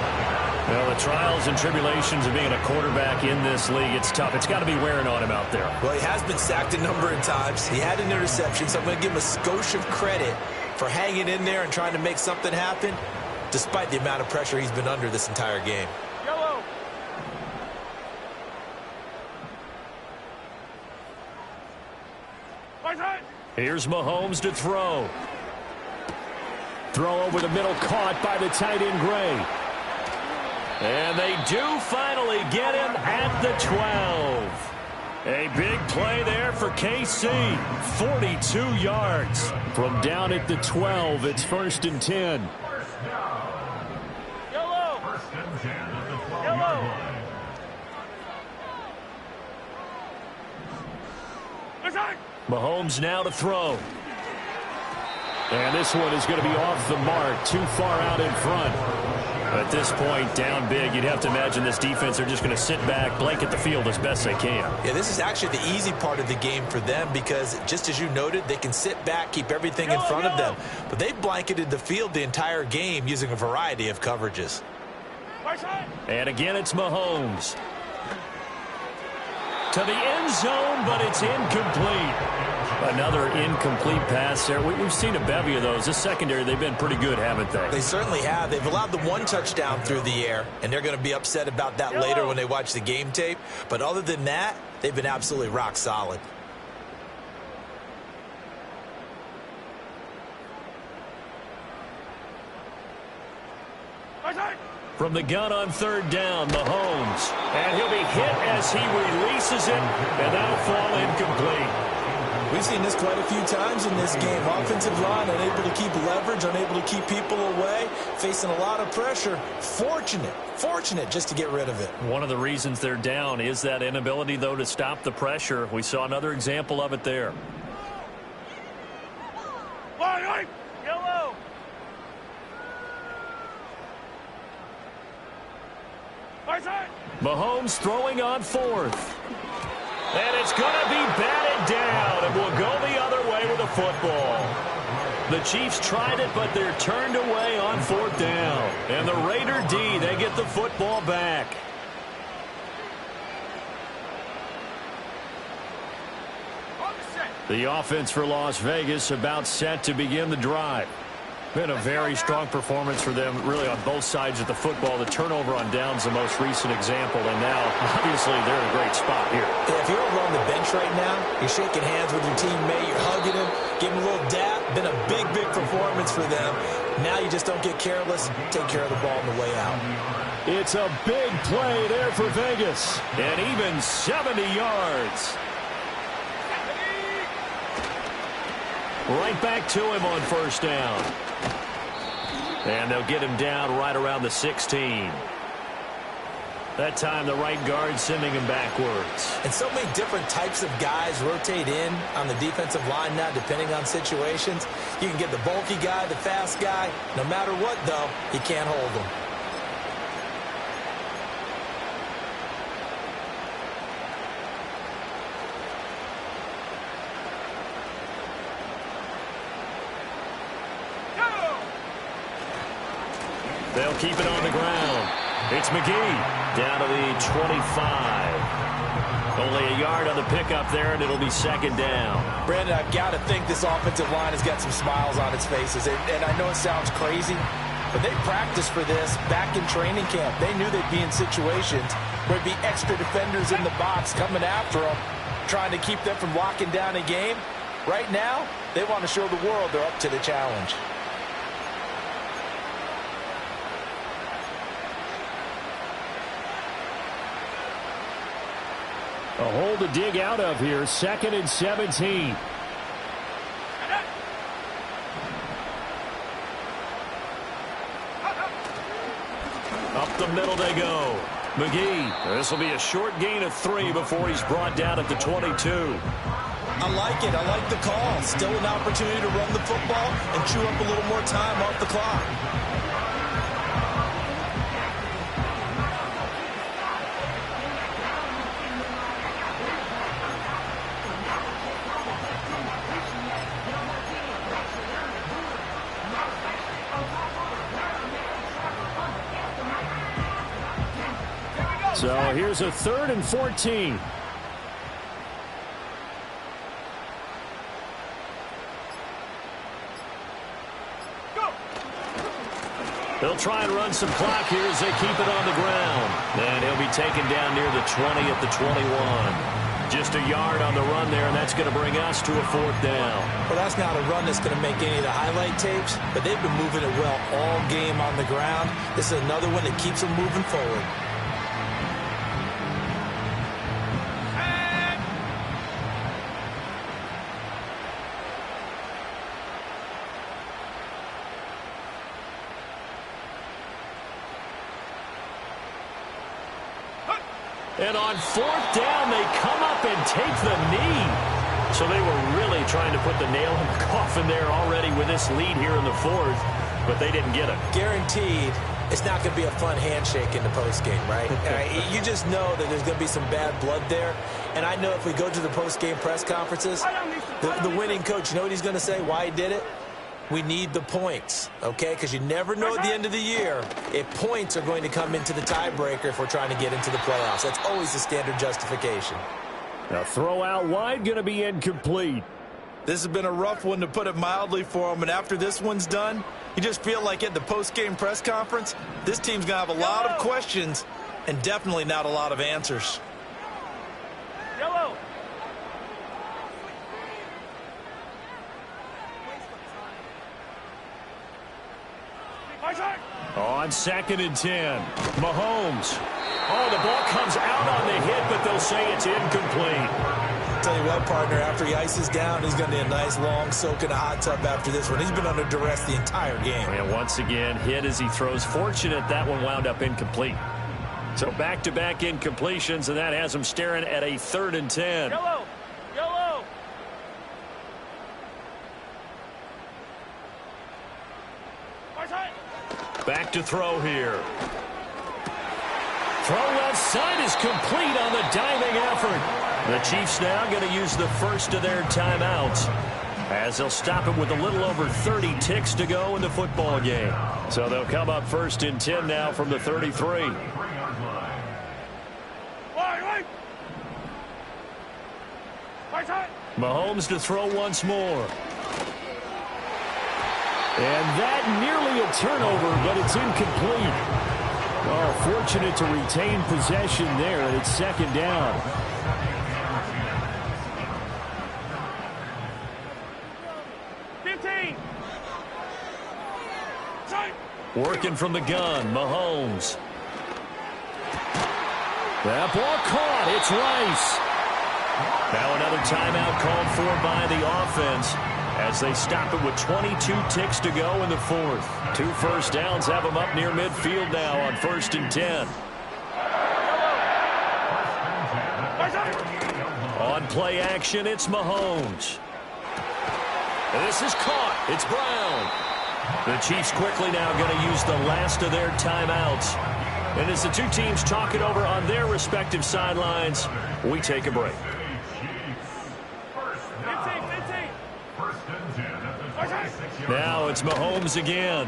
Well, the trials and tribulations of being a quarterback in this league, it's tough. It's got to be wearing on him out there. Well, he has been sacked a number of times. He had an interception, so I'm going to give him a skosh of credit for hanging in there and trying to make something happen, despite the amount of pressure he's been under this entire game. Yellow. Here's Mahomes to throw. Throw over the middle, caught by the tight end Gray. And they do finally get him at the 12. A big play there for KC. 42 yards. From down at the 12, it's 1st and 10. Yellow. First and 10 at the 12-yard Yellow. line. Mahomes now to throw. And this one is going to be off the mark, too far out in front. At this point, down big, you'd have to imagine this defense are just going to sit back, blanket the field as best they can. Yeah, this is actually the easy part of the game for them because, just as you noted, they can sit back, keep everything in front of them. But they've blanketed the field the entire game using a variety of coverages. And again, it's Mahomes. To the end zone, but it's incomplete. Another incomplete pass there. We've seen a bevy of those. This secondary, they've been pretty good, haven't they? They certainly have. They've allowed the 1 touchdown through the air, and they're going to be upset about that later when they watch the game tape. But other than that, they've been absolutely rock solid. From the gun on third down, Mahomes. And he'll be hit as he releases it, and that'll fall incomplete. We've seen this quite a few times in this game. Offensive line unable to keep leverage, unable to keep people away, facing a lot of pressure. Fortunate just to get rid of it. One of the reasons they're down is that inability, though, to stop the pressure. We saw another example of it there. Yellow. Mahomes throwing on fourth. And it's going to be batted down, and we'll go the other way with the football. The Chiefs tried it, but they're turned away on fourth down. And the Raider D, they get the football back. The offense for Las Vegas about set to begin the drive. Been a very strong performance for them, really, on both sides of the football. The turnover on downs, the most recent example, and now, obviously, they're in a great spot here. Yeah, if you're over on the bench right now, you're shaking hands with your teammate, you're hugging him, giving him a little dap. Been a big performance for them. Now you just don't get careless. Take care of the ball on the way out. It's a big play there for Vegas. And even 70 yards. Right back to him on first down. And they'll get him down right around the 16. That time the right guard sending him backwards. And so many different types of guys rotate in on the defensive line now, depending on situations. You can get the bulky guy, the fast guy. No matter what, though, you can't hold them. They'll keep it on the ground. It's McGee down to the 25. Only a yard on the pickup there, and it'll be second down. Brandon, I've got to think this offensive line has got some smiles on its faces. And I know it sounds crazy, but they practiced for this back in training camp. They knew they'd be in situations where there'd be extra defenders in the box coming after them, trying to keep them from locking down a game. Right now, they want to show the world they're up to the challenge. A hole to dig out of here. 2nd and 17. Up the middle they go. McGee. This will be a short gain of 3 before he's brought down at the 22. I like it. I like the call. Still an opportunity to run the football and chew up a little more time off the clock. So here's a 3rd and 14. They'll try and run some clock here as they keep it on the ground. And he'll be taken down near the 20 at the 21. Just a yard on the run there, and that's going to bring us to a 4th down. Well, that's not a run that's going to make any of the highlight tapes, but they've been moving it well all game on the ground. This is another one that keeps them moving forward. And on 4th down, they come up and take the knee. So they were really trying to put the nail in the coffin there already with this lead here in the 4th, but they didn't get it. Guaranteed, it's not going to be a fun handshake in the postgame, right? You just know that there's going to be some bad blood there. And I know if we go to the postgame press conferences, the winning coach, you know what he's going to say, why he did it? We need the points, okay? Because you never know at the end of the year if points are going to come into the tiebreaker if we're trying to get into the playoffs. That's always the standard justification. Now throw out wide, going to be incomplete. This has been a rough one, to put it mildly, for them. And after this one's done, you just feel like at the post-game press conference, this team's going to have a lot of questions and definitely not a lot of answers. Yellow. On 2nd and 10, Mahomes. Oh, the ball comes out on the hit, but they'll say it's incomplete. Tell you what, partner, after he ices down, he's going to need a nice long soak in a hot tub after this one. He's been under duress the entire game. And once again, hit as he throws. Fortunate that one wound up incomplete. So back-to-back incompletions, and that has him staring at a 3rd and 10. Yellow. Yellow. Back to throw here. Throw left side is complete on the diving effort. The Chiefs now going to use the first of their timeouts as they'll stop it with a little over 30 ticks to go in the football game. So they'll come up 1st and 10 now from the 33. Mahomes to throw once more. And that nearly a turnover, but it's incomplete. Oh, fortunate to retain possession there, and it's 2nd down. Working from the gun, Mahomes. That ball caught. It's Rice. Now another timeout called for by the offense as they stop it with 22 ticks to go in the 4th. 2 first downs have them up near midfield now on 1st and 10. On play action, it's Mahomes. This is caught. It's Brown. The Chiefs quickly now going to use the last of their timeouts. And as the two teams talk it over on their respective sidelines, we take a break. Now it's Mahomes again.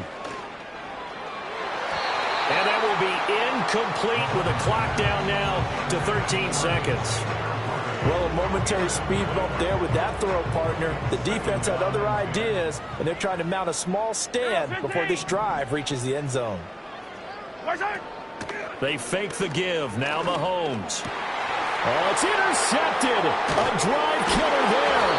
And that will be incomplete with a clock down now to 13 seconds. Well, a momentary speed bump there with that throw, partner. The defense had other ideas, and they're trying to mount a small stand before this drive reaches the end zone. They fake the give. Now Mahomes. Oh, it's intercepted. A drive killer there.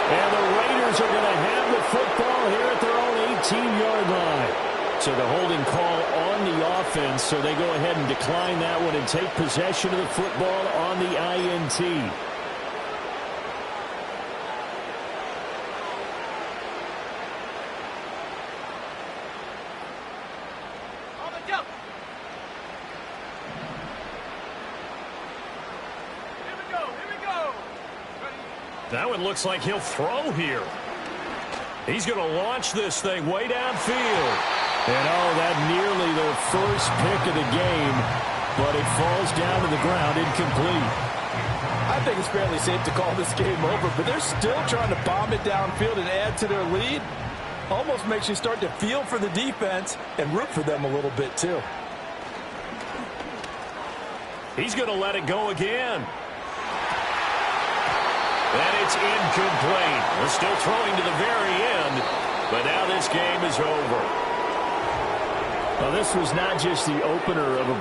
And the Raiders are going to have the football here at their own 18-yard line. So the holding call on the offense, so they go ahead and decline that one and take possession of the football on the INT. That one looks like he'll throw here. He's going to launch this thing way downfield. And oh, that nearly their first pick of the game, but it falls down to the ground incomplete. I think it's fairly safe to call this game over, but they're still trying to bomb it downfield and add to their lead. Almost makes you start to feel for the defense and root for them a little bit too. He's going to let it go again. And it's incomplete. We're still throwing to the very end, but now this game is over. Well, this was not just the opener of a